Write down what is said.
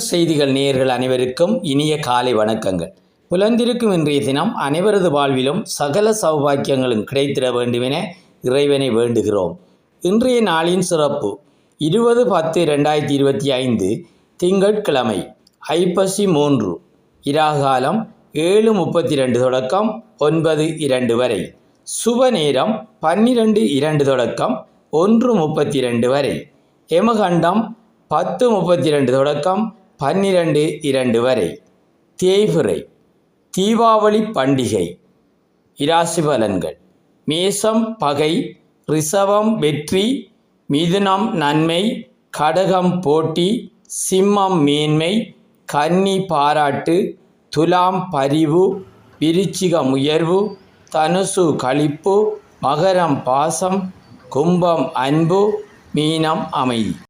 தமிழர் செய்திகள் நேயர்கள் அனைவருக்கும் இனிய காலை வணக்கங்கள். புலந்திருக்கும் இன்றைய தினம் அனைவரது வாழ்விலும் சகல சௌபாக்கியங்களும் கிடைத்திட வேண்டுமென இறைவனை வேண்டுகிறோம். இன்றைய நாளின் சிறப்பு 20/10/2025 திங்கட்கிழமை ஐப்பசி 3 இராகாலம் 7:32 தொடக்கம் 9:02 வரை. சுப நேரம் 12:02 தொடக்கம் 1:32 வரை. எமகண்டம் 10:32 தொடக்கம் 12:02 வரை. தேய்பிறை தீபாவளி பண்டிகை. இராசி பலன்கள்: மேசம் பகை, ரிஷபம் வெற்றி, மிதுனம் நன்மை, கடகம் போட்டி, சிம்மம் மேன்மை, கன்னி பாராட்டு, துலாம் பரிவு, விருச்சிகம் உயர்வு, தனுசு களிப்பு, மகரம் பாசம், கும்பம் அன்பு, மீனம் அமைதி.